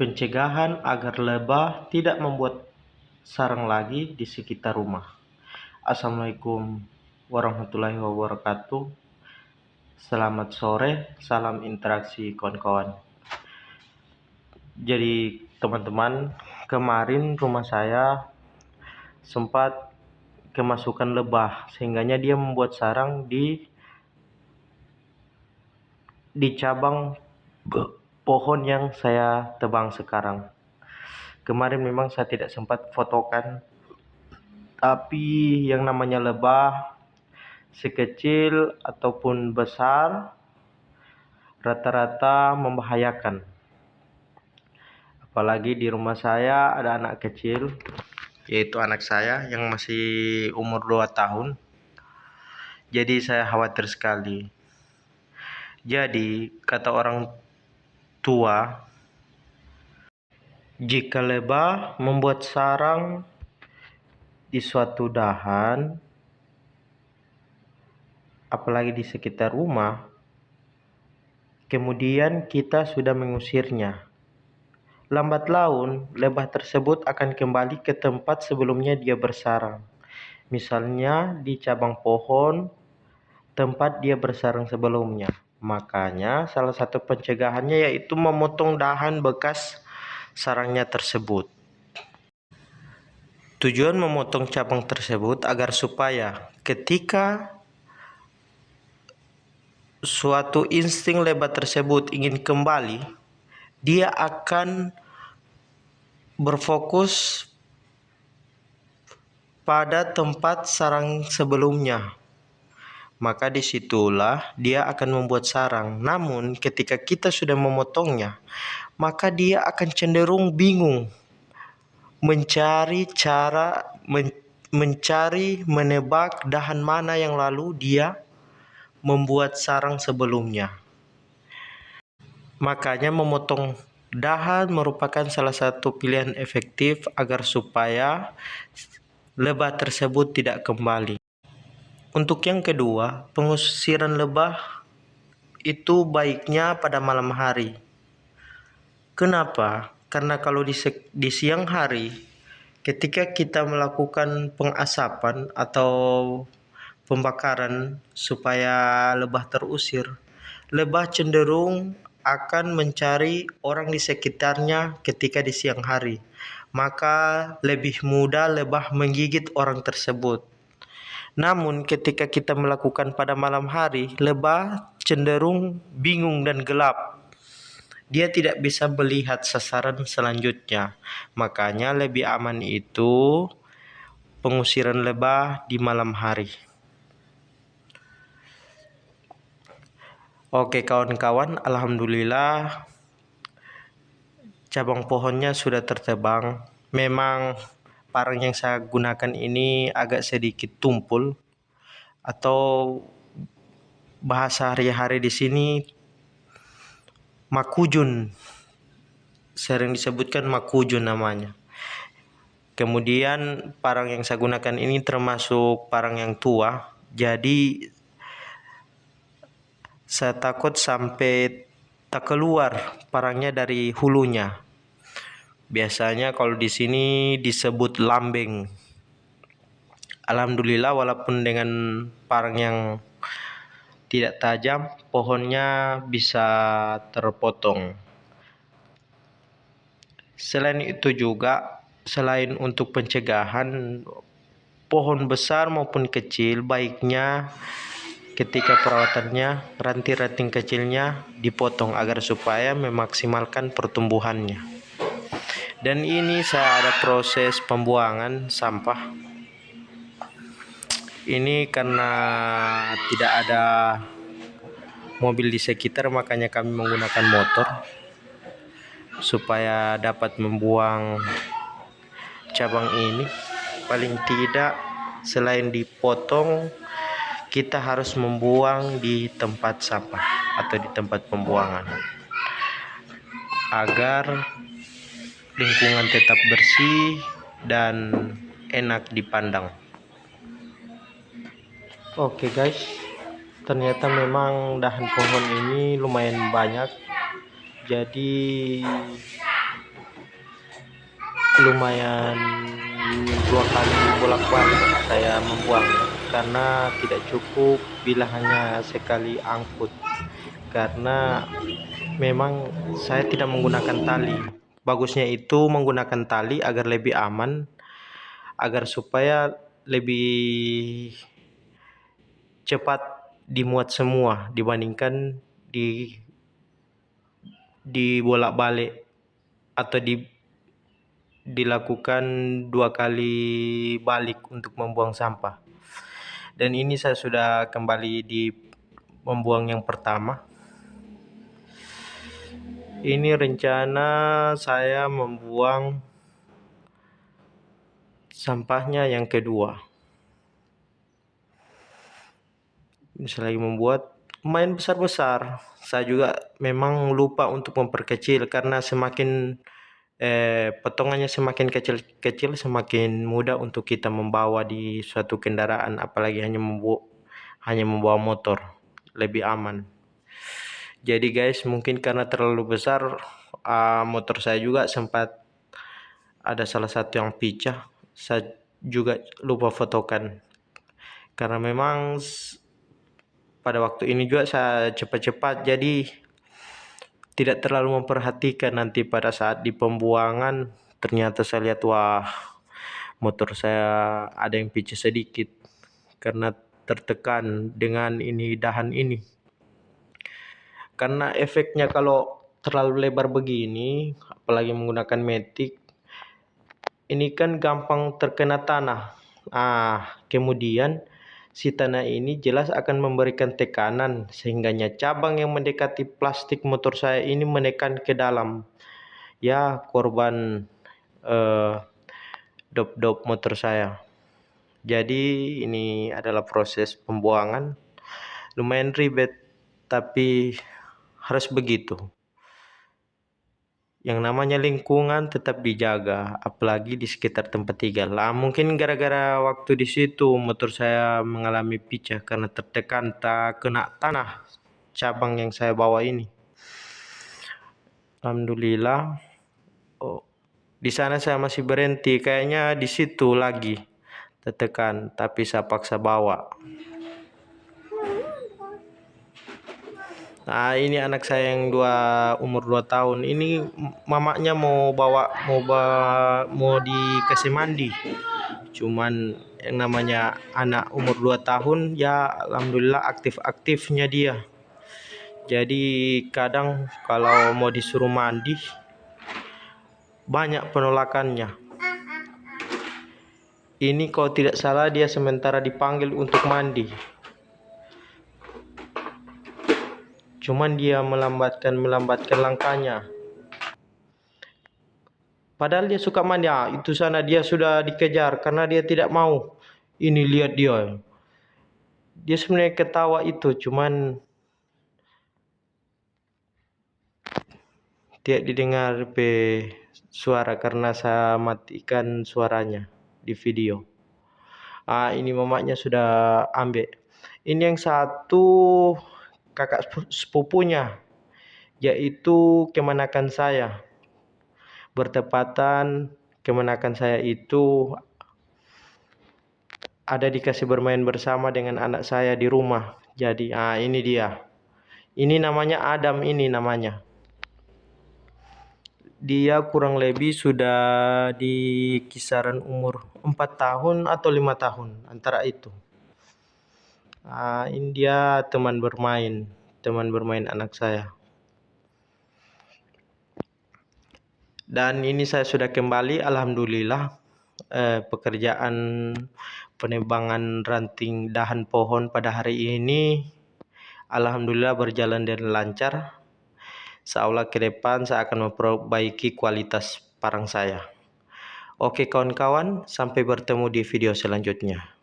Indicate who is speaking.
Speaker 1: Pencegahan agar lebah tidak membuat sarang lagi di sekitar rumah. Assalamualaikum warahmatullahi wabarakatuh. Selamat sore, salam interaksi kawan-kawan. Jadi teman-teman, kemarin rumah saya sempat kemasukan lebah, sehingganya dia membuat sarang di cabang pohon yang saya tebang sekarang. Kemarin memang saya tidak sempat fotokan, tapi yang namanya lebah, sekecil ataupun besar, rata-rata membahayakan. Apalagi di rumah saya ada anak kecil, yaitu anak saya yang masih umur 2 tahun. Jadi saya khawatir sekali. Jadi kata orang tua, jika lebah membuat sarang di suatu dahan, apalagi di sekitar rumah, kemudian kita sudah mengusirnya, lambat laun lebah tersebut akan kembali ke tempat sebelumnya dia bersarang. Misalnya di cabang pohon tempat dia bersarang sebelumnya. Makanya salah satu pencegahannya yaitu memotong dahan bekas sarangnya tersebut. Tujuan memotong cabang tersebut agar supaya ketika suatu insting lebah tersebut ingin kembali, dia akan berfokus pada tempat sarang sebelumnya. Maka disitulah dia akan membuat sarang. Namun ketika kita sudah memotongnya, maka dia akan cenderung bingung menebak dahan mana yang lalu dia membuat sarang sebelumnya. Makanya memotong dahan merupakan salah satu pilihan efektif agar supaya lebah tersebut tidak kembali. Untuk yang kedua, pengusiran lebah itu baiknya pada malam hari. Kenapa? Karena kalau di siang hari, ketika kita melakukan pengasapan atau pembakaran supaya lebah terusir, lebah cenderung akan mencari orang di sekitarnya ketika di siang hari. Maka lebih mudah lebah menggigit orang tersebut. Namun ketika kita melakukan pada malam hari, lebah cenderung bingung dan gelap. Dia tidak bisa melihat sasaran selanjutnya. Makanya lebih aman itu pengusiran lebah di malam hari. Oke kawan-kawan, alhamdulillah cabang pohonnya sudah tertebang. Memang parang yang saya gunakan ini agak sedikit tumpul, atau bahasa hari-hari di sini makujun, sering disebutkan makujun namanya. Kemudian parang yang saya gunakan ini termasuk parang yang tua, jadi saya takut sampai tak keluar parangnya dari hulunya. Biasanya kalau di sini disebut lambeng. Alhamdulillah walaupun dengan parang yang tidak tajam, pohonnya bisa terpotong. Selain itu juga, selain untuk pencegahan, pohon besar maupun kecil baiknya ketika perawatannya ranting-ranting kecilnya dipotong agar supaya memaksimalkan pertumbuhannya. Dan ini saya ada proses pembuangan sampah. Ini karena tidak ada mobil di sekitar, makanya kami menggunakan motor supaya dapat membuang cabang ini. Paling tidak selain dipotong, kita harus membuang di tempat sampah atau di tempat pembuangan agar lingkungan tetap bersih dan enak dipandang. Oke guys, ternyata memang dahan pohon ini lumayan banyak, jadi lumayan 2 kali bolak-balik saya membuang, karena tidak cukup bila hanya sekali angkut, karena memang saya tidak menggunakan tali. Bagusnya itu menggunakan tali agar lebih aman, agar supaya lebih cepat dimuat semua dibandingkan dibolak-balik atau dilakukan 2 kali balik untuk membuang sampah. Dan ini saya sudah kembali di membuang yang pertama. Ini rencana saya membuang sampahnya yang kedua. Ini saya lagi membuat lumayan besar-besar. Saya juga memang lupa untuk memperkecil, karena semakin potongannya semakin kecil-kecil semakin mudah untuk kita membawa di suatu kendaraan, apalagi hanya membawa motor, lebih aman. Jadi guys, mungkin karena terlalu besar, motor saya juga sempat ada salah satu yang pecah. Saya juga lupa fotokan, karena memang pada waktu ini juga saya cepat-cepat, jadi tidak terlalu memperhatikan. Nanti pada saat di pembuangan ternyata saya lihat, wah, motor saya ada yang pecah sedikit karena tertekan dengan ini dahan ini. Karena efeknya kalau terlalu lebar begini, apalagi menggunakan matic, ini kan gampang terkena tanah. Kemudian si tanah ini jelas akan memberikan tekanan, sehingganya cabang yang mendekati plastik motor saya ini menekan ke dalam. Ya, korban dop-dop motor saya. Jadi ini adalah proses pembuangan, lumayan ribet, tapi harus begitu. Yang namanya lingkungan tetap dijaga, apalagi di sekitar tempat tinggal. Mungkin gara-gara waktu di situ motor saya mengalami pecah karena tertekan, tak kena tanah cabang yang saya bawa ini. Alhamdulillah. Di sana saya masih berhenti, kayaknya di situ lagi tertekan, tapi saya paksa bawa. Ini anak saya yang umur 2 tahun. Ini mamanya mau dikasih mandi. Cuman yang namanya anak umur 2 tahun, ya alhamdulillah aktif-aktifnya dia. Jadi kadang kalau mau disuruh mandi banyak penolakannya. Ini kalau tidak salah dia sementara dipanggil untuk mandi, cuman dia melambatkan langkahnya. Padahal dia suka mandi. Itu sana dia sudah dikejar karena dia tidak mau. Ini lihat dia. Dia sebenarnya ketawa itu, cuman tidak didengar suara karena saya matikan suaranya di video. Ini mamanya sudah ambil. Ini yang satu kakak sepupunya, yaitu kemenakan saya. Bertepatan kemenakan saya itu ada dikasih bermain bersama dengan anak saya di rumah. Jadi ini dia. Ini namanya Adam, ini namanya. Dia kurang lebih sudah di kisaran umur 4 tahun atau 5 tahun, antara itu. Ini dia teman bermain anak saya. Dan ini saya sudah kembali, alhamdulillah. Pekerjaan penebangan ranting dahan pohon pada hari ini alhamdulillah berjalan dengan lancar. Seolah ke depan saya akan memperbaiki kualitas parang saya. Oke kawan-kawan, sampai bertemu di video selanjutnya.